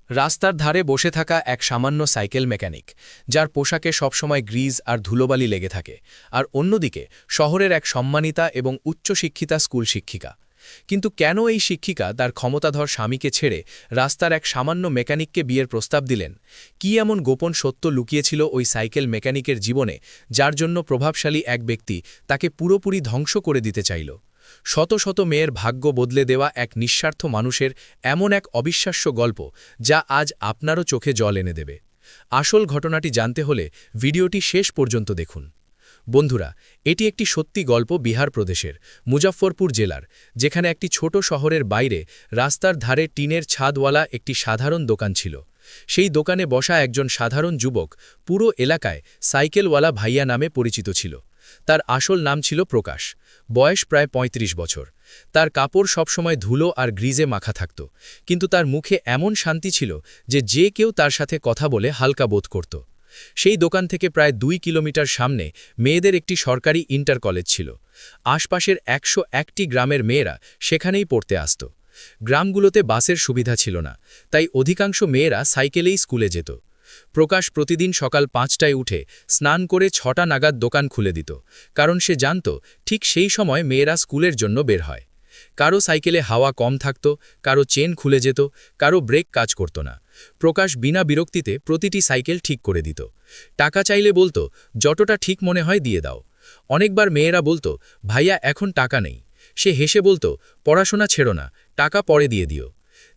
রাস্তার ধারে বসে থাকা এক সামান্য সাইকেল মেকানিক, যার পোশাকে সবসময় গ্রিজ আর ধুলোবালি লেগে থাকে, আর অন্যদিকে শহরের এক সম্মানিতা এবং উচ্চশিক্ষিতা স্কুল শিক্ষিকা। কিন্তু কেন এই শিক্ষিকা তার ক্ষমতাধর স্বামীকে ছেড়ে রাস্তার এক সামান্য মেকানিককে বিয়ের প্রস্তাব দিলেন? কি এমন গোপন সত্য লুকিয়েছিল ওই সাইকেল মেকানিকের জীবনে, যার জন্য প্রভাবশালী এক ব্যক্তি তাকে পুরোপুরি ধ্বংস করে দিতে চাইল? শত শত মেয়ের ভাগ্য বদলে দেওয়া এক নিঃস্বার্থ মানুষের এমন এক অবিশ্বাস্য গল্প, যা আজ আপনারও চোখে জল এনে দেবে। আসল ঘটনাটি জানতে হলে ভিডিওটি শেষ পর্যন্ত দেখুন। বন্ধুরা, এটি একটি সত্যি গল্প বিহার প্রদেশের মুজফ্ফরপুর জেলার, যেখানে একটি ছোট শহরের বাইরে রাস্তার ধারে টিনের ছাদওয়ালা একটি সাধারণ দোকান ছিল। সেই দোকানে বসা একজন সাধারণ যুবক পুরো এলাকায় সাইকেলওয়ালা ভাইয়া নামে পরিচিত ছিল। তার আসল নাম ছিল প্রকাশ। বয়স প্রায় ৩৫ বছর। তার কাপড় সবসময় ধুলো আর গ্রিজে মাখা থাকত, কিন্তু তার মুখে এমন শান্তি ছিল যে কেউ তার সাথে কথা বলে হালকা বোধ করত। সেই দোকান থেকে প্রায় ২ কিলোমিটার সামনে মেয়েদের একটি সরকারি ইন্টার কলেজ ছিল। আশপাশের ১০১টি গ্রামের মেয়েরা সেখানেই পড়তে আসত। গ্রামগুলোতে বাসের সুবিধা ছিল না, তাই অধিকাংশ মেয়েরা সাইকেলেই স্কুলে যেত। প্রকাশ প্রতিদিন সকাল ৫টায় উঠে স্নান করে ৬টা নাগাদ দোকান খুলে দিত, কারণ সে জানত ঠিক সেই সময় মেয়েরা স্কুলের জন্য বের হয়। কারো সাইকেলে হাওয়া কম থাকত, কারো চেন খুলে যেত, কারো ব্রেক কাজ করত না। প্রকাশ বিনা বিরক্তিতে প্রতিটি সাইকেল ঠিক করে দিত। টাকা চাইলে বলতো, যতটা ঠিক মনে হয় দিয়ে দাও। অনেকবার মেয়েরা বলতো, ভাইয়া এখন টাকা নেই। সে হেসে বলতো, পড়াশোনা ছেড়ো না, টাকা পরে দিয়ে দিও।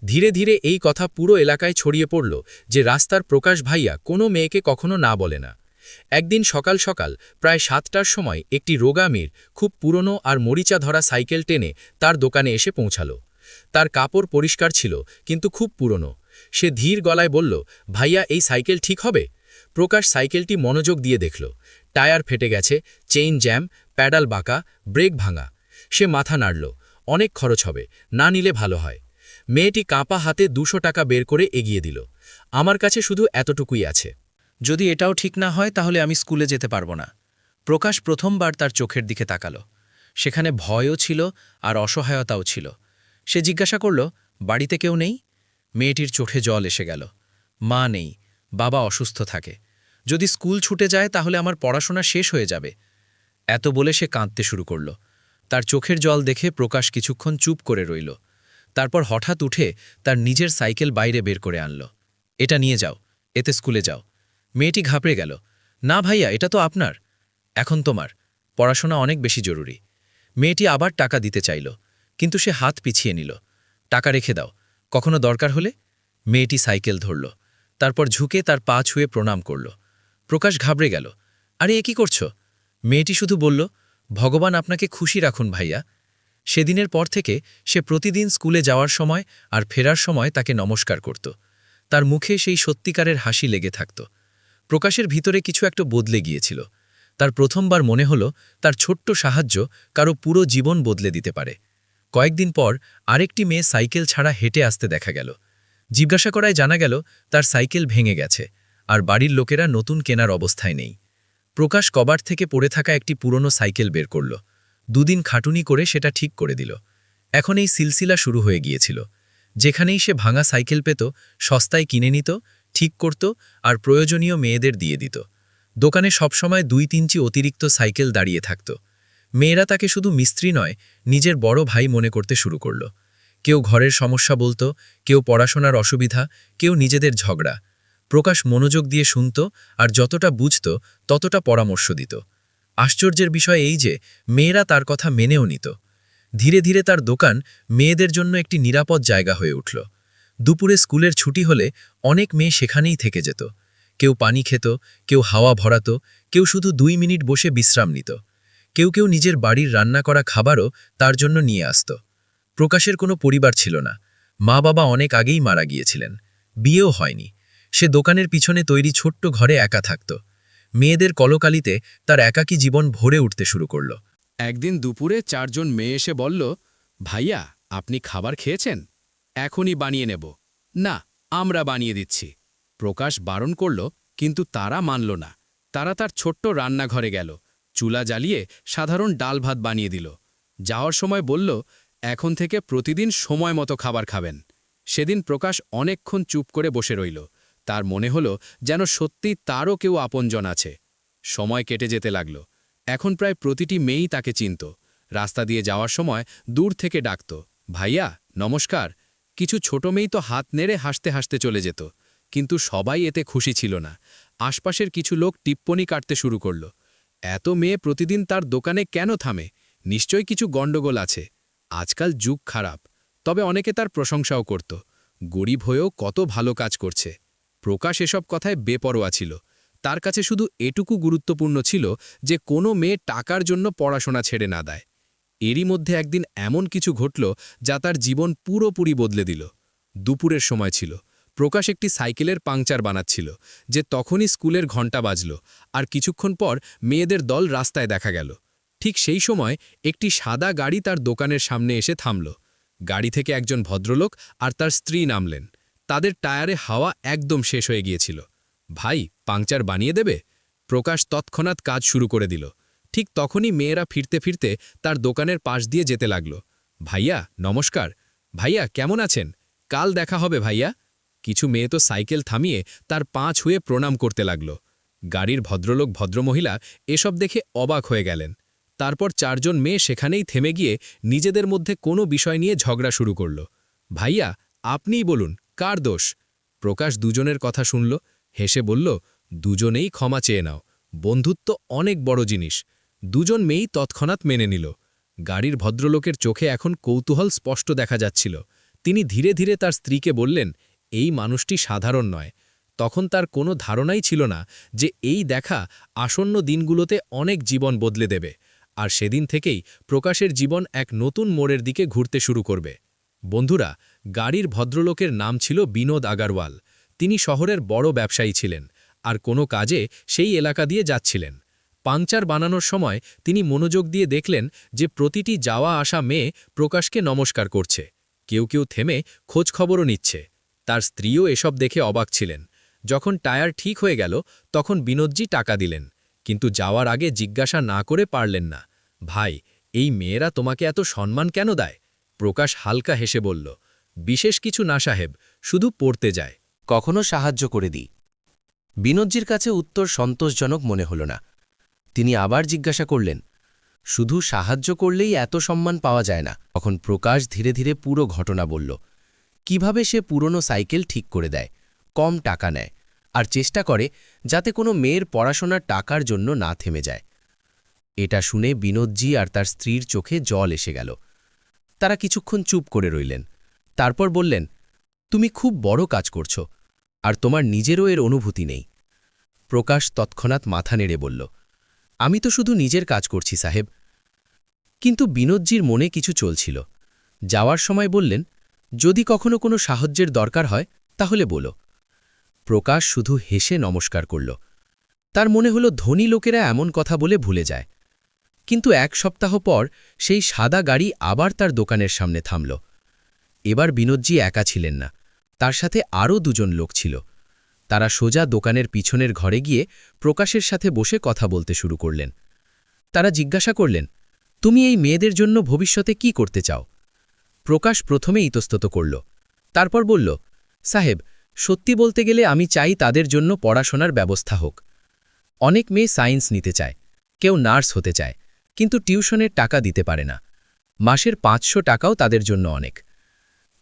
ধীরে ধীরে এই কথা পুরো এলাকায় ছড়িয়ে পড়ল যে রাস্তার প্রকাশ ভাইয়া কোনো মেয়েকে কখনো না বলে না। একদিন সকাল সকাল প্রায় ৭টার সময় একটি রোগা মেয়ের খুব পুরনো আর মরিচা ধরা সাইকেল টেনে তার দোকানে এসে পৌঁছালো। তার কাপড় পরিষ্কার ছিল, কিন্তু খুব পুরনো। সে ধীর গলায় বলল, ভাইয়া এই সাইকেল ঠিক হবে? প্রকাশ সাইকেলটি মনোযোগ দিয়ে দেখল। টায়ার ফেটে গেছে, চেইন জ্যাম, প্যাডাল বাঁকা, ব্রেক ভাঙা। সে মাথা নাড়ল। অনেক খরচ হবে, না নিলে ভালো হয়। মেয়েটি কাঁপা হাতে ২০০ টাকা বের করে এগিয়ে দিল। আমার কাছে শুধু এতটুকুই আছে। যদি এটাও ঠিক না হয় তাহলে আমি স্কুলে যেতে পারবো না। প্রকাশ প্রথমবার তার চোখের দিকে তাকালো। সেখানে ভয়ও ছিল আর অসহায়তাও ছিল। সে জিজ্ঞাসা করল, বাড়িতে কেউ নেই? মেয়েটির চোখে জল এসে গেল। মা নেই, বাবা অসুস্থ থাকে। যদি স্কুল ছুটে যায় তাহলে আমার পড়াশোনা শেষ হয়ে যাবে। এত বলে সে কাঁদতে শুরু করল। তার চোখের জল দেখে প্রকাশ কিছুক্ষণ চুপ করে রইল। তারপর হঠাৎ উঠে তার নিজের সাইকেল বাইরে বের করে আনল। এটা নিয়ে যাও, এতে স্কুলে যাও। মেয়েটি ঘাবড়ে গেল। না ভাইয়া, এটা তো আপনার। এখন তোমার। পড়াশোনা অনেক বেশি জরুরি। মেয়েটি আবার টাকা দিতে চাইল, কিন্তু সে হাত পিছিয়ে নিল। টাকা রেখে দাও, কখনো দরকার হলে। মেয়েটি সাইকেল ধরল, তারপর ঝুঁকে তার পা ছুঁয়ে প্রণাম করল। প্রকাশ ঘাবড়ে গেল। আরে এ কি করছো? মেয়েটি শুধু বলল, ভগবান আপনাকে খুশি রাখুন ভাইয়া। সেদিনের পর থেকে সে প্রতিদিন স্কুলে যাওয়ার সময় আর ফেরার সময় তাকে নমস্কার করত। তার মুখে সেই সত্যিকারের হাসি লেগে থাকত। প্রকাশের ভিতরে কিছু একটা বদলে গিয়েছিল। তার প্রথমবার মনে হলো তার ছোট্ট সাহায্য কারো পুরো জীবন বদলে দিতে পারে। কয়েকদিন পর আরেকটি মেয়ে সাইকেল ছাড়া হেঁটে আসতে দেখা গেল। জিজ্ঞাসা করায় জানা গেল তার সাইকেল ভেঙে গেছে, আর বাড়ির লোকেরা নতুন কেনার অবস্থায় নেই। প্রকাশ কবাট থেকে পড়ে থাকা একটি পুরনো সাইকেল বের করল। দুদিন খাটুনি করে সেটা ঠিক করে দিল। এখন এই সিলসিলা শুরু হয়ে গিয়েছিল। যেখানেই সে ভাঙা সাইকেল পেত, সস্তায় কিনে নিত, ঠিক করত, আর প্রয়োজনীয় মেয়েদের দিয়ে দিত। দোকানে সবসময় ২-৩টি অতিরিক্ত সাইকেল দাঁড়িয়ে থাকত। মেয়েরা তাকে শুধু মিস্ত্রি নয়, নিজের বড় ভাই মনে করতে শুরু করল। কেউ ঘরের সমস্যা বলত, কেউ পড়াশোনার অসুবিধা, কেউ নিজেদের ঝগড়া। প্রকাশ মনোযোগ দিয়ে শুনত, আর যতটা বুঝত ততটা পরামর্শ দিত। আশ্চর্যের বিষয় এই যে মেয়েরা তার কথা মেনেও নিত। ধীরে ধীরে তার দোকান মেয়েদের জন্য একটি নিরাপদ জায়গা হয়ে উঠল। দুপুরে স্কুলের ছুটি হলে অনেক মেয়ে সেখানেই থেকে যেত। কেউ পানি খেত, কেউ হাওয়া ভরাত, কেউ শুধু ২ মিনিট বসে বিশ্রাম নিত। কেউ কেউ নিজের বাড়ির রান্না করা খাবারও তার জন্য নিয়ে আসত। প্রকাশের কোনো পরিবার ছিল না। মা বাবা অনেক আগেই মারা গিয়েছিলেন, বিয়েও হয়নি। সে দোকানের পিছনে তৈরি ছোট্ট ঘরে একা থাকত। মেয়েদের কলকালিতে তার একাকী জীবন ভরে উঠতে শুরু করল। একদিন দুপুরে ৪ জন মেয়ে এসে বলল, ভাইয়া আপনি খাবার খেয়েছেন? এখনই বানিয়ে নেব। না, আমরা বানিয়ে দিচ্ছি। প্রকাশ বারণ করল, কিন্তু তারা মানল না। তারা তার ছোট্ট রান্নাঘরে গেল, চুলা জ্বালিয়ে সাধারণ ডাল ভাত বানিয়ে দিল। যাওয়ার সময় বলল, এখন থেকে প্রতিদিন সময় মতো খাবার খাবেন। সেদিন প্রকাশ অনেকক্ষণ চুপ করে বসে রইল। তার মনে হল যেন সত্যি তারও কেউ আপনজন আছে। সময় কেটে যেতে লাগল। এখন প্রায় প্রতিটি মেয়েই তাকে চিনত। রাস্তা দিয়ে যাওয়ার সময় দূর থেকে ডাকত, ভাইয়া নমস্কার। কিছু ছোট মেয়েই তো হাত নেড়ে হাসতে হাসতে চলে যেত। কিন্তু সবাই এতে খুশি ছিল না। আশপাশের কিছু লোক টিপ্পনি কাটতে শুরু করল। এত মেয়ে প্রতিদিন তার দোকানে কেন থামে? নিশ্চয়ই কিছু গণ্ডগোল আছে। আজকাল যুগ খারাপ। তবে অনেকে তার প্রশংসাও করত। গরিব হয়েও কত ভালো কাজ করছে। প্রকাশ এসব কথায় বেপরোয়া ছিল। তার কাছে শুধু এটুকু গুরুত্বপূর্ণ ছিল যে কোনো মেয়ে টাকার জন্য পড়াশোনা ছেড়ে না দেয়। এরই মধ্যে একদিন এমন কিছু ঘটল যা তার জীবন পুরোপুরি বদলে দিল। দুপুরের সময় ছিল। প্রকাশ একটি সাইকেলের পাংচার বানাচ্ছিল যে তখনই স্কুলের ঘণ্টা বাজল। আর কিছুক্ষণ পর মেয়েদের দল রাস্তায় দেখা গেল। ঠিক সেই সময় একটি সাদা গাড়ি তার দোকানের সামনে এসে থামল। গাড়ি থেকে একজন ভদ্রলোক আর তার স্ত্রী নামলেন। তাদের টায়ারে হাওয়া একদম শেষ হয়ে গিয়েছিল। ভাই, পাংচার বানিয়ে দেবে? প্রকাশ তৎক্ষণাৎ কাজ শুরু করে দিল। ঠিক তখনই মেয়েরা ফিরতে ফিরতে তার দোকানের পাশ দিয়ে যেতে লাগল। ভাইয়া নমস্কার। ভাইয়া কেমন আছেন? কাল দেখা হবে ভাইয়া। কিছু মেয়ে তো সাইকেল থামিয়ে তার পা ছুঁয়ে প্রণাম করতে লাগল। গাড়ির ভদ্রলোক ভদ্রমহিলা এসব দেখে অবাক হয়ে গেলেন। তারপর চারজন মেয়ে সেখানেই থেমে গিয়ে নিজেদের মধ্যে কোনো বিষয় নিয়ে ঝগড়া শুরু করল। ভাইয়া, আপনিই বলুন, কার দোষ? প্রকাশ দুজনের কথা শুনল, হেসে বলল, দুজনেই ক্ষমা চেয়ে নাও। বন্ধুত্ব অনেক বড় জিনিস। দুজন মেয়েই তৎক্ষণাৎ মেনে নিল। গাড়ির ভদ্রলোকের চোখে এখন কৌতূহল স্পষ্ট দেখা যাচ্ছিল। তিনি ধীরে ধীরে তার স্ত্রীকে বললেন, এই মানুষটি সাধারণ নয়। তখন তার কোনো ধারণাই ছিল না যে এই দেখা আসন্ন দিনগুলোতে অনেক জীবন বদলে দেবে। আর সেদিন থেকেই প্রকাশের জীবন এক নতুন মোড়ের দিকে ঘুরতে শুরু করবে। বন্ধুরা, গাড়ির ভদ্রলোকের নাম ছিল বিনোদ আগারওয়াল। তিনি শহরের বড় ব্যবসায়ী ছিলেন আর কোনো কাজে সেই এলাকা দিয়ে যাচ্ছিলেন। পাংচার বানানোর সময় তিনি মনোযোগ দিয়ে দেখলেন যে প্রতিটি যাওয়া আসা মেয়ে প্রকাশকে নমস্কার করছে। কেউ কেউ থেমে খোঁজখবরও নিচ্ছে। তার স্ত্রীও এসব দেখে অবাক ছিলেন। যখন টায়ার ঠিক হয়ে গেল তখন বিনোদজি টাকা দিলেন, কিন্তু যাওয়ার আগে জিজ্ঞাসা না করে পারলেন না, ভাই, এই মেয়েরা তোমাকে এত সম্মান কেন দেয়? প্রকাশ হালকা হেসে বলল, বিশেষ কিছু না সাহেব, শুধু পড়তে যায়। কখনো সাহায্য করে দিই। বিনোদজির কাছে উত্তর সন্তোষজনক মনে হল না। তিনি আবার জিজ্ঞাসা করলেন, শুধু সাহায্য করলেই এত সম্মান পাওয়া যায় না? তখন প্রকাশ ধীরে ধীরে পুরো ঘটনা বলল, কিভাবে সে পুরনো সাইকেল ঠিক করে দেয়, কম টাকা নেয়, আর চেষ্টা করে যাতে কোনো মেয়ের পড়াশোনার টাকার জন্য না থেমে যায়। এটা শুনে বিনোদজি আর তার স্ত্রীর চোখে জল এসে গেল। তারা কিছুক্ষণ চুপ করে রইলেন। তারপর বললেন, তুমি খুব বড় কাজ করছো, আর তোমার নিজেরও এর অনুভূতি নেই। প্রকাশ তৎক্ষণাৎ মাথা নেড়ে বলল, আমি তো শুধু নিজের কাজ করছি সাহেব। কিন্তু বিনোদজির মনে কিছু চলছিল। যাওয়ার সময় বললেন, যদি কখনো কোনো সাহায্যের দরকার হয় তাহলে বলো। প্রকাশ শুধু হেসে নমস্কার করল। তার মনে হলো ধনী লোকেরা এমন কথা বলে ভুলে যায়। কিন্তু এক সপ্তাহ পর সেই সাদা গাড়ি আবার তার দোকানের সামনে থামল। এবার বিনোদজি একা ছিলেন না, তার সাথে আরও দুজন লোক ছিল। তারা সোজা দোকানের পিছনের ঘরে গিয়ে প্রকাশের সাথে বসে কথা বলতে শুরু করলেন। তারা জিজ্ঞাসা করলেন, তুমি এই মেয়েদের জন্য ভবিষ্যতে কি করতে চাও? প্রকাশ প্রথমে ইতস্তত করল। তারপর বলল, সাহেব, সত্যি বলতে গেলে আমি চাই তাদের জন্য পড়াশোনার ব্যবস্থা হোক। অনেক মেয়ে সায়েন্স নিতে চায়, কেউ নার্স হতে চায়, কিন্তু টিউশনের টাকা দিতে পারে না। মাসের 500 টাকাও তাদের জন্য অনেক।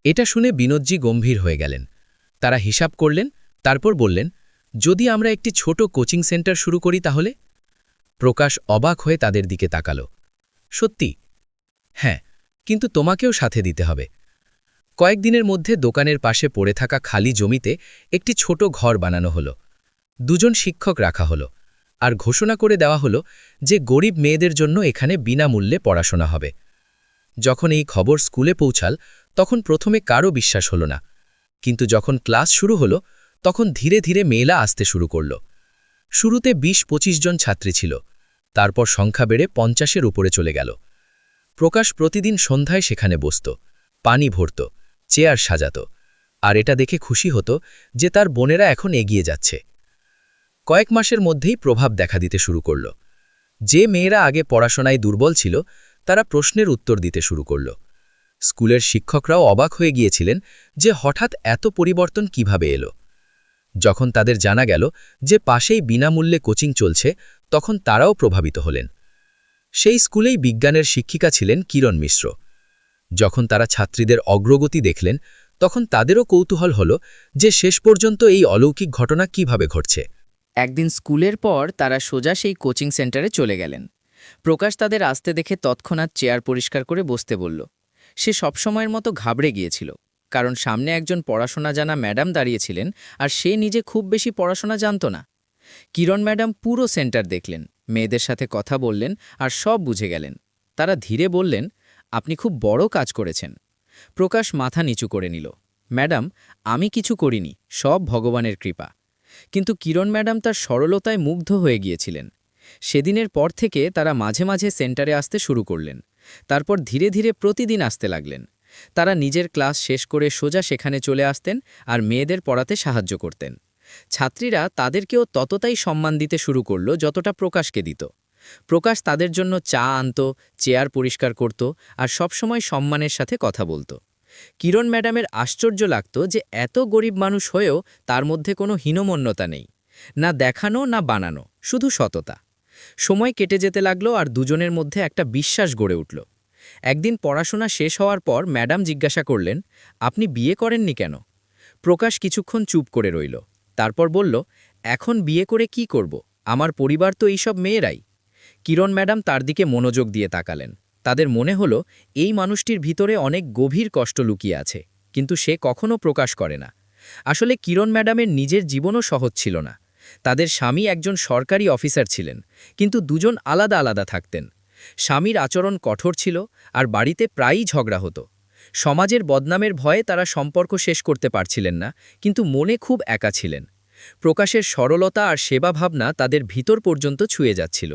এটা শুনে বিনোদজি গম্ভীর হয়ে গেলেন। তারা হিসাব করলেন, তারপর বললেন, যদি আমরা একটি ছোট কোচিং সেন্টার শুরু করি তাহলে? প্রকাশ অবাক হয়ে তাদের দিকে তাকাল। সত্যি? হ্যাঁ, কিন্তু তোমাকেও সাথে দিতে হবে। কয়েকদিনের মধ্যে দোকানের পাশে পড়ে থাকা খালি জমিতে একটি ছোট ঘর বানানো হলো। দুজন শিক্ষক রাখা হলো, আর ঘোষণা করে দেওয়া হলো যে গরিব মেয়েদের জন্য এখানে বিনামূল্যে পড়াশোনা হবে। যখন এই খবর স্কুলে পৌঁছাল তখন প্রথমে কারও বিশ্বাস হলো না, কিন্তু যখন ক্লাস শুরু হলো তখন ধীরে ধীরে মেয়েরা আসতে শুরু করল। শুরুতে 20-25 জন ছাত্রী ছিল, তারপর সংখ্যা বেড়ে 50-এর উপরে চলে গেল। প্রকাশ প্রতিদিন সন্ধ্যায় সেখানে বসত, পানি ভরত, চেয়ার সাজাত, আর এটা দেখে খুশি হতো যে তার বোনেরা এখন এগিয়ে যাচ্ছে। কয়েক মাসের মধ্যেই প্রভাব দেখা দিতে শুরু করল। যে মেয়েরা আগে পড়াশোনায় দুর্বল ছিল তারা প্রশ্নের উত্তর দিতে শুরু করল। স্কুলের শিক্ষকরাও অবাক হয়ে গিয়েছিলেন যে হঠাৎ এত পরিবর্তন কিভাবে এলো। যখন তাদের জানা গেল যে পাশেই বিনামূল্যে কোচিং চলছে, তখন তারাও প্রভাবিত হলেন। সেই স্কুলেই বিজ্ঞানের শিক্ষিকা ছিলেন কিরণ মিশ্র। যখন তারা ছাত্রীদের অগ্রগতি দেখলেন, তখন তাদেরও কৌতূহল হল যে শেষ পর্যন্ত এই অলৌকিক ঘটনা কিভাবে ঘটছে। একদিন স্কুলের পর তারা সোজা সেই কোচিং সেন্টারে চলে গেলেন। প্রকাশ তাদের আসতে দেখে তৎক্ষণাৎ চেয়ার পরিষ্কার করে বসতে বলল। সে সবসময়ের মতো ঘাবড়ে গিয়েছিল, কারণ সামনে একজন পড়াশোনা জানা ম্যাডাম দাঁড়িয়েছিলেন আর সে নিজে খুব বেশি পড়াশোনা জানত না। কিরণ ম্যাডাম পুরো সেন্টার দেখলেন, মেয়েদের সাথে কথা বললেন আর সব বুঝে গেলেন। তারা ধীরে বললেন, আপনি খুব বড় কাজ করেছেন। প্রকাশ মাথা নিচু করে নিল। ম্যাডাম, আমি কিছু করিনি, সব ভগবানের কৃপা। কিন্তু কিরণ ম্যাডাম তার সরলতায় মুগ্ধ হয়ে গিয়েছিলেন। সেদিনের পর থেকে তারা মাঝে মাঝে সেন্টারে আসতে শুরু করলেন। তারপর ধীরে ধীরে প্রতিদিন আসতে লাগলেন। তারা নিজের ক্লাস শেষ করে সোজা সেখানে চলে আসতেন আর মেয়েদের পড়াতে সাহায্য করতেন। ছাত্রীরা তাদেরকেও ততটাই সম্মান দিতে শুরু করল যতটা প্রকাশকে দিত। প্রকাশ তাদের জন্য চা আনত, চেয়ার পরিষ্কার করত আর সবসময় সম্মানের সাথে কথা বলত। কিরণ ম্যাডামের আশ্চর্য লাগত যে এত গরিব মানুষ হয়েও তার মধ্যে কোনো হীনমন্যতা নেই, না দেখানো না বানানো, শুধু সততা। সময় কেটে যেতে লাগলো আর দুজনের মধ্যে একটা বিশ্বাস গড়ে উঠল। একদিন পড়াশোনা শেষ হওয়ার পর ম্যাডাম জিজ্ঞাসা করলেন, আপনি বিয়ে করেননি কেন? প্রকাশ কিছুক্ষণ চুপ করে রইল। তারপর বলল, এখন বিয়ে করে কি করব? আমার পরিবার তো এইসব মেয়েরাই। কিরণ ম্যাডাম তার দিকে মনোযোগ দিয়ে তাকালেন। তাদের মনে হলো এই মানুষটির ভিতরে অনেক গভীর কষ্ট লুকিয়ে আছে, কিন্তু সে কখনো প্রকাশ করে না। আসলে কিরণ ম্যাডামের নিজের জীবনও সহজ ছিল না। তাদের স্বামী একজন সরকারি অফিসার ছিলেন, কিন্তু দুজন আলাদা আলাদা থাকতেন। স্বামীর আচরণ কঠোর ছিল আর বাড়িতে প্রায়ই ঝগড়া হতো। সমাজের বদনামের ভয়ে তারা সম্পর্ক শেষ করতে পারছিলেন না, কিন্তু মনে খুব একা ছিলেন। প্রকাশের সরলতা আর সেবা ভাবনা তাদের ভিতর পর্যন্ত ছুঁয়ে যাচ্ছিল।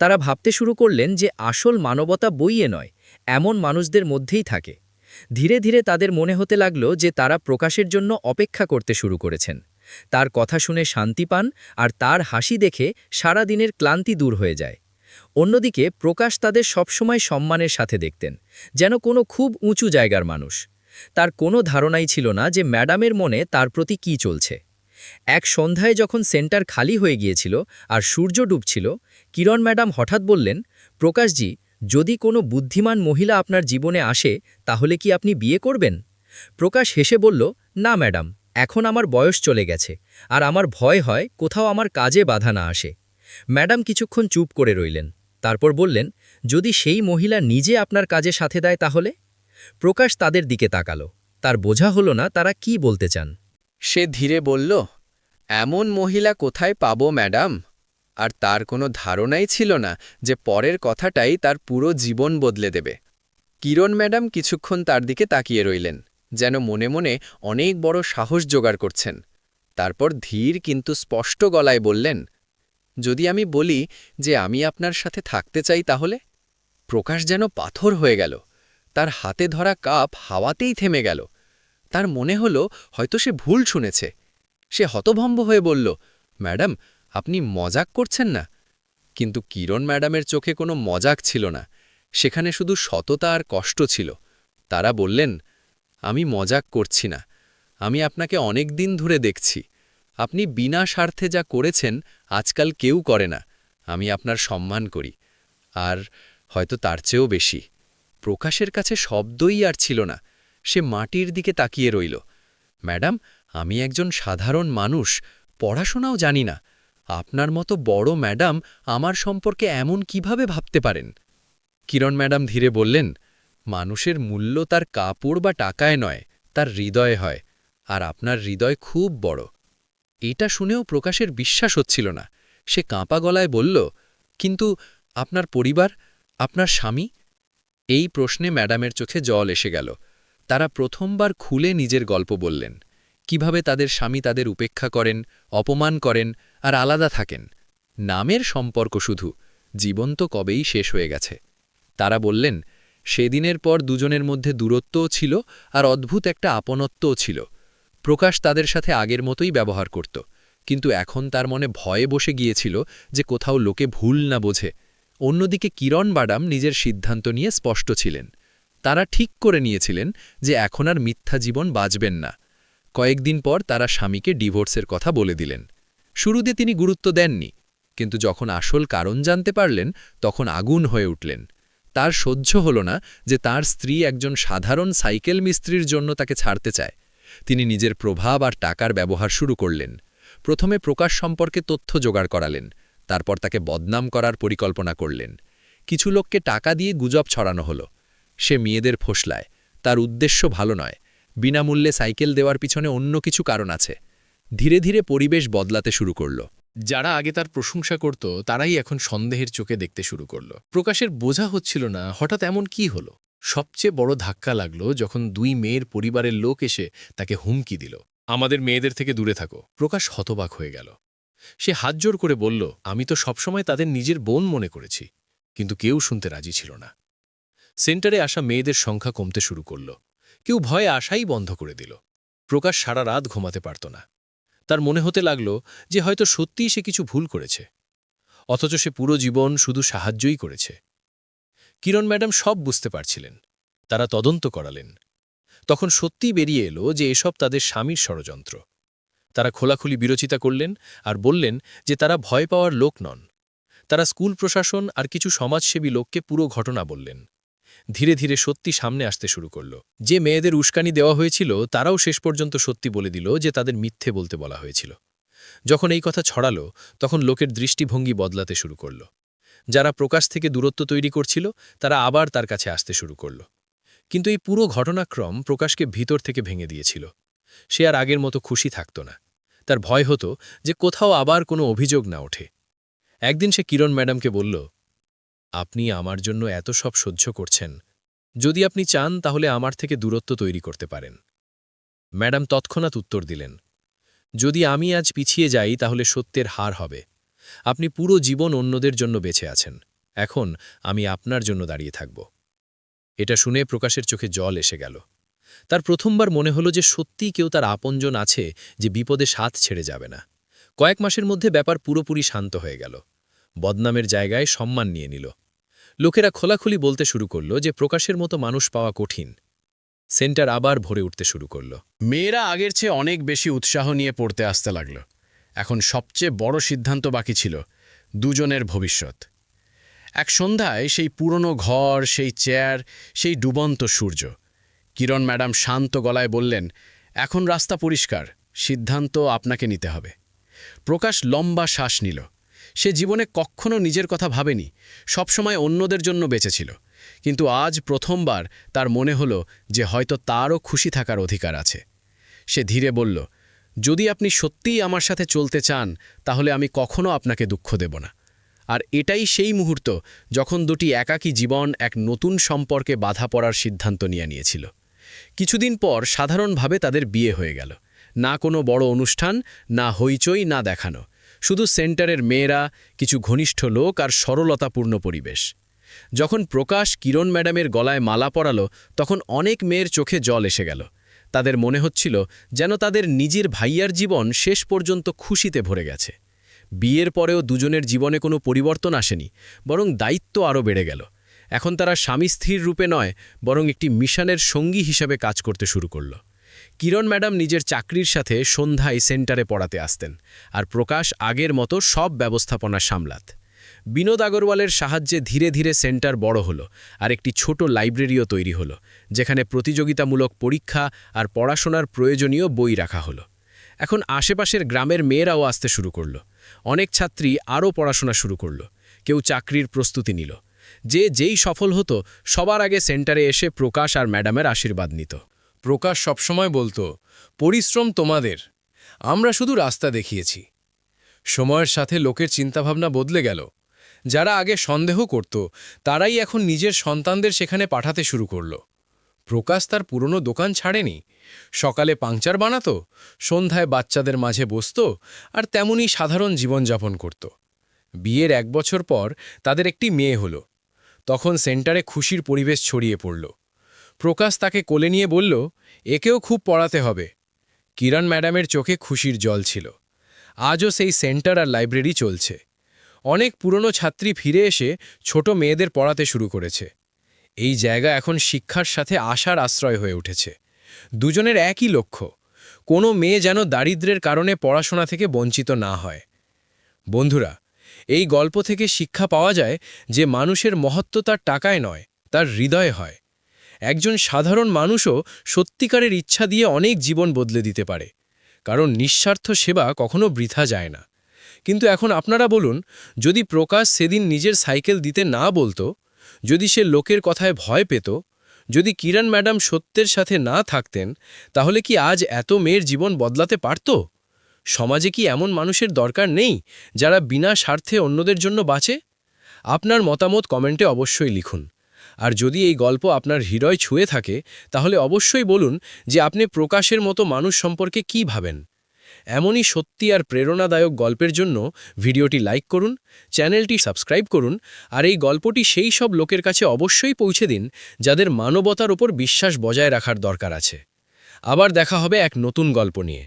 তারা ভাবতে শুরু করলেন যে আসল মানবতা বইয়ে নয়, এমন মানুষদের মধ্যেই থাকে। ধীরে ধীরে তাদের মনে হতে লাগল যে তারা প্রকাশের জন্য অপেক্ষা করতে শুরু করেছেন। তার কথা শুনে শান্তি পান আর তার হাসি দেখে সারা দিনের ক্লান্তি দূর হয়ে যায়। অন্যদিকে প্রকাশ তাদের সবসময় সম্মানের সাথে দেখতেন, যেন কোনো খুব উঁচু জায়গার মানুষ। তার কোনো ধারণাই ছিল না যে ম্যাডামের মনে তার প্রতি কী চলছে। এক সন্ধ্যায় যখন সেন্টার খালি হয়ে গিয়েছিল আর সূর্য ডুবছিল, কিরণ ম্যাডাম হঠাৎ বললেন, প্রকাশজি, যদি কোনো বুদ্ধিমান মহিলা আপনার জীবনে আসে তাহলে কি আপনি বিয়ে করবেন? প্রকাশ হেসে বলল, না ম্যাডাম, এখন আমার বয়স চলে গেছে আর আমার ভয় হয় কোথাও আমার কাজে বাধা না আসে। ম্যাডাম কিছুক্ষণ চুপ করে রইলেন। তারপর বললেন, যদি সেই মহিলা নিজে আপনার কাজে সাথে দেয় তাহলে? প্রকাশ তাদের দিকে তাকালো। তার বোঝা হলো না তারা কি বলতে চান। সে ধীরে বলল, এমন মহিলা কোথায় পাবো ম্যাডাম? আর তার কোনো ধারণাই ছিল না যে পরের কথাটাই তার পুরো জীবন বদলে দেবে। কিরণ ম্যাডাম কিছুক্ষণ তার দিকে তাকিয়ে রইলেন, যেন মনে মনে অনেক বড় সাহস জোগাড় করছেন। তারপর ধীর কিন্তু স্পষ্ট গলায় বললেন, যদি আমি বলি যে আমি আপনার সাথে থাকতে চাই তাহলে? প্রকাশ যেন পাথর হয়ে গেল। তার হাতে ধরা কাপ হাওয়াতেই থেমে গেল। তার মনে হলো হয়তো সে ভুল শুনেছে। সে হতভম্ব হয়ে বলল, ম্যাডাম, আপনি মজাক করছেন না? কিন্তু কিরণ ম্যাডামের চোখে কোনো মজাক ছিল না, সেখানে শুধু সততা আর কষ্ট ছিল। তারা বললেন, আমি মজাক করছি না, আমি আপনাকে অনেক দিন ধরে দেখছি। আপনি বিনা স্বার্থে যা করেছেন আজকাল কেউ করে না। আমি আপনার সম্মান করি, আর হয়তো তার চেয়েও বেশি। প্রকাশের কাছে শব্দই আর ছিল না। সে মাটির দিকে তাকিয়ে রইল। ম্যাডাম, আমি একজন সাধারণ মানুষ, পড়াশোনাও জানি না। আপনার মতো বড় ম্যাডাম আমার সম্পর্কে এমন কিভাবে ভাবতে পারেন? কিরণ ম্যাডাম ধীরে বললেন, মানুষের মূল্য তার কাপড় বা টাকায় নয়, তার হৃদয়ে হয়, আর আপনার হৃদয় খুব বড়। এটা শুনেও প্রকাশের বিশ্বাস হচ্ছিল না। সে কাঁপা গলায় বলল, কিন্তু আপনার পরিবার, আপনার স্বামী? এই প্রশ্নে ম্যাডামের চোখে জল এসে গেল। তারা প্রথমবার খুলে নিজের গল্প বললেন, কিভাবে তাদের স্বামী তাদের উপেক্ষা করেন, অপমান করেন আর আলাদা থাকেন। নামের সম্পর্ক শুধু, জীবন তো কবেই শেষ হয়ে গেছে। তারা বললেন, সেদিনের পর দুজনের মধ্যে দূরত্বও ছিল আর অদ্ভুত একটা আপনত্বও ছিল। প্রকাশ তাদের সাথে আগের মতোই ব্যবহার করত, কিন্তু এখন তার মনে ভয়ে বসে গিয়েছিল যে কোথাও লোকে ভুল না বোঝে। অন্যদিকে কিরণ ম্যাডাম নিজের সিদ্ধান্ত নিয়ে স্পষ্ট ছিলেন। তারা ঠিক করে নিয়েছিলেন যে এখন আর মিথ্যা জীবন বাঁচবেন না। কয়েকদিন পর তারা স্বামীকে ডিভোর্সের কথা বলে দিলেন। শুরুতে তিনি গুরুত্ব দেননি, কিন্তু যখন আসল কারণ জানতে পারলেন তখন আগুন হয়ে উঠলেন। তার সহ্য হল না যে তার স্ত্রী একজন সাধারণ সাইকেল মিস্ত্রির জন্য তাকে ছাড়তে চায়। তিনি নিজের প্রভাব আর টাকার ব্যবহার শুরু করলেন। প্রথমে প্রকাশ সম্পর্কে তথ্য জোগাড় করালেন, তারপর তাকে বদনাম করার পরিকল্পনা করলেন। কিছু লোককে টাকা দিয়ে গুজব ছড়ানো হলো। সে মেয়েদের ফোসলায়, তার উদ্দেশ্য ভালো নয়, বিনামূল্যে সাইকেল দেওয়ার পিছনে অন্য কিছু কারণ আছে। ধীরে ধীরে পরিবেশ বদলাতে শুরু করল। যারা আগে তার প্রশংসা করত তারাই এখন সন্দেহের চোখে দেখতে শুরু করল। প্রকাশের বোঝা হচ্ছিল না হঠাৎ এমন কি হলো। সবচেয়ে বড় ধাক্কা লাগলো যখন 2 মেয়ের পরিবারের লোক এসে তাকে হুমকি দিল, আমাদের মেয়েদের থেকে দূরে থাকো। প্রকাশ হতবাক হয়ে গেল। সে হাত জোড় করে বলল, আমি তো সবসময় তাদের নিজের বোন মনে করেছি। কিন্তু কেউ শুনতে রাজি ছিল না। সেন্টারে আসা মেয়েদের সংখ্যা কমতে শুরু করল। কেউ ভয়ে আসাই বন্ধ করে দিল। প্রকাশ সারা রাত ঘুমাতে পারত না। তার মনে হতে লাগল যে হয়তো সত্যিই সে কিছু ভুল করেছে, অথচ সে পুরো জীবন শুধু সাহায্যই করেছে। কিরণ ম্যাডাম সব বুঝতে পারছিলেন। তারা তদন্ত করালেন। তখন সত্যিই বেরিয়ে এলো যে এসব তাদের স্বামীর ষড়যন্ত্র। তারা খোলাখুলি বিরোচিতা করলেন আর বললেন যে তারা ভয় পাওয়ার লোক নন। তারা স্কুল প্রশাসন আর কিছু সমাজসেবী লোককে পুরো ঘটনা বললেন। ধীরে ধীরে সত্যি সামনে আসতে শুরু করল। যে মেয়েদের উস্কানি দেওয়া হয়েছিল তারাও শেষ পর্যন্ত সত্যি বলে দিল যে তাদের মিথ্যে বলতে বলা হয়েছিল। যখন এই কথা ছড়ালো তখন লোকের দৃষ্টিভঙ্গি বদলাতে শুরু করল। যারা প্রকাশ থেকে দূরত্ব তৈরি করছিল তারা আবার তার কাছে আসতে শুরু করল। কিন্তু এই পুরো ঘটনাক্রম প্রকাশকে ভিতর থেকে ভেঙে দিয়েছিল। সে আর আগের মতো খুশি থাকত না। তার ভয় হতো যে কোথাও আবার কোনো অভিযোগ না ওঠে। একদিন সে কিরণ ম্যাডামকে বলল, আপনি আমার জন্য এত সব সহ্য করছেন, যদি আপনি চান তাহলে আমার থেকে দূরত্ব তৈরি করতে পারেন। ম্যাডাম তৎক্ষণাৎ উত্তর দিলেন, যদি আমি আজ পিছিয়ে যাই তাহলে সত্যের হার হবে। আপনি পুরো জীবন অন্যদের জন্য বেঁচে আছেন, এখন আমি আপনার জন্য দাঁড়িয়ে থাকব। এটা শুনে প্রকাশের চোখে জল এসে গেল। তার প্রথমবার মনে হলো যে সত্যিই কেউ তার আপনজন আছে যে বিপদে সাথ ছেড়ে যাবে না। কয়েক মাসের মধ্যে ব্যাপার পুরোপুরি শান্ত হয়ে গেল। বদনামের জায়গায় সম্মান নিয়ে নিল। লোকেরা খোলাখুলি বলতে শুরু করল যে প্রকাশের মতো মানুষ পাওয়া কঠিন। সেন্টার আবার ভরে উঠতে শুরু করল। মেয়েরা আগের চেয়ে অনেক বেশি উৎসাহ নিয়ে পড়তে আসতে লাগল। এখন সবচেয়ে বড় সিদ্ধান্ত বাকি ছিল, দুজনের ভবিষ্যৎ। এক সন্ধ্যায় সেই পুরনো ঘর, সেই চেয়ার, সেই ডুবন্ত সূর্য। কিরণ ম্যাডাম শান্ত গলায় বললেন, এখন রাস্তা পরিষ্কার, সিদ্ধান্ত আপনাকে নিতে হবে। প্রকাশ লম্বা শ্বাস নিল। সে জীবনে কখনো নিজের কথা ভাবেনি, সবসময় অন্যদের জন্য বেঁচেছিল। কিন্তু আজ প্রথমবার তার মনে হলো যে হয়তো তারও খুশি থাকার অধিকার আছে। সে ধীরে বলল, যদি আপনি সত্যিই আমার সাথে চলতে চান তাহলে আমি কখনো আপনাকে দুঃখ দেব না। আর এটাই সেই মুহূর্ত যখন দুটি একাকী জীবন এক নতুন সম্পর্কে বাধা পড়ার সিদ্ধান্ত নিয়েছিল। কিছুদিন পর সাধারণভাবে তাদের বিয়ে হয়ে গেল। না কোনো বড় অনুষ্ঠান, না হইচই, না দেখানো, শুধু সেন্টারের মেয়েরা, কিছু ঘনিষ্ঠ লোক আর সরলতাপূর্ণ পরিবেশ। যখন প্রকাশ কিরণ ম্যাডামের গলায় মালা পরালো তখন অনেক মেয়ের চোখে জল এসে গেল। তাদের মনে হচ্ছিল যেন তাদের নিজের ভাইয়ার জীবন শেষ পর্যন্ত খুশিতে ভরে গেছে। বিয়ের পরেও দুজনের জীবনে কোনো পরিবর্তন আসেনি, বরং দায়িত্ব আরও বেড়ে গেল। এখন তারা স্বামী স্ত্রীর রূপে নয়, বরং একটি মিশনের সঙ্গী হিসেবে কাজ করতে শুরু করল। কিরণ ম্যাডাম নিজের চাকরির সাথে সন্ধ্যায় সেন্টারে পড়াতে আসতেন, আর প্রকাশ আগের মতো সব ব্যবস্থাপনা সামলাত। বিনোদ আগরওয়ালের সাহায্যে ধীরে ধীরে সেন্টার বড় হলো, আর একটি ছোট লাইব্রেরিও তৈরি হলো, যেখানে প্রতিযোগিতামূলক পরীক্ষা আর পড়াশোনার প্রয়োজনীয় বই রাখা হলো। এখন আশেপাশের গ্রামের মেয়েরাও আসতে শুরু করল। অনেক ছাত্রী আরও পড়াশোনা শুরু করল, কেউ চাকরির প্রস্তুতি নিল। যেই সফল হতো সবার আগে সেন্টারে এসে প্রকাশ আর ম্যাডামের আশীর্বাদ নিত। প্রকাশ সবসময় বলতো, পরিশ্রম তোমাদের, আমরা শুধু রাস্তা দেখিয়েছি। সময়ের সাথে লোকের চিন্তাভাবনা বদলে গেল। যারা আগে সন্দেহ করত তারাই এখন নিজের সন্তানদের সেখানে পাঠাতে শুরু করল। প্রকাশ তার পুরনো দোকান ছাড়েনি। সকালে পাংচার বানাতো, সন্ধ্যায় বাচ্চাদের মাঝে বসত, আর তেমনই সাধারণ জীবনযাপন করত। বিয়ের 1 বছর পর তাদের একটি মেয়ে হলো। তখন সেন্টারে খুশির পরিবেশ ছড়িয়ে পড়ল। প্রকাশ তাকে কোলে নিয়ে বলল, একেও খুব পড়াতে হবে। কিরণ ম্যাডামের চোখে খুশির জল ছিল। আজও সেই সেন্টার আর লাইব্রেরি চলছে। অনেক পুরনো ছাত্রী ফিরে এসে ছোট মেয়েদের পড়াতে শুরু করেছে। এই জায়গা এখন শিক্ষার সাথে আশার আশ্রয় হয়ে উঠেছে। দুজনের একই লক্ষ্য, কোনো মেয়ে যেন দারিদ্র্যের কারণে পড়াশোনা থেকে বঞ্চিত না হয়। বন্ধুরা, এই গল্প থেকে শিক্ষা পাওয়া যায় যে মানুষের মহত্ব তার টাকায় নয়, তার হৃদয়ে হয়। একজন সাধারণ মানুষও সত্যিকারের ইচ্ছা দিয়ে অনেক জীবন বদলে দিতে পারে, কারণ নিঃস্বার্থ সেবা কখনো বৃথা যায় না। কিন্তু এখন আপনারা বলুন, যদি প্রকাশ সেদিন নিজের সাইকেল দিতে না বলতো, যদি সে লোকের কথায় ভয় পেত, যদি কিরণ ম্যাডাম সত্যের সাথে না থাকতেন, তাহলে কি আজ এত মেয়ের জীবন বদলাতে পারত? সমাজে কি এমন মানুষের দরকার নেই যারা বিনা স্বার্থে অন্যদের জন্য বাঁচে? আপনার মতামত কমেন্টে অবশ্যই লিখুন। আর যদি এই গল্প আপনার হৃদয় ছুঁয়ে থাকে, তাহলে অবশ্যই বলুন যে আপনি প্রকাশের মতো মানুষ সম্পর্কে কী ভাবেন। এমনই সত্যি আর প্রেরণাদায়ক গল্পের জন্য ভিডিওটি লাইক করুন, চ্যানেলটি সাবস্ক্রাইব করুন, আর এই গল্পটি সেই সব লোকের কাছে অবশ্যই পৌঁছে দিন যাদের মানবতার ওপর বিশ্বাস বজায় রাখার দরকার আছে। আবার দেখা হবে এক নতুন গল্প নিয়ে।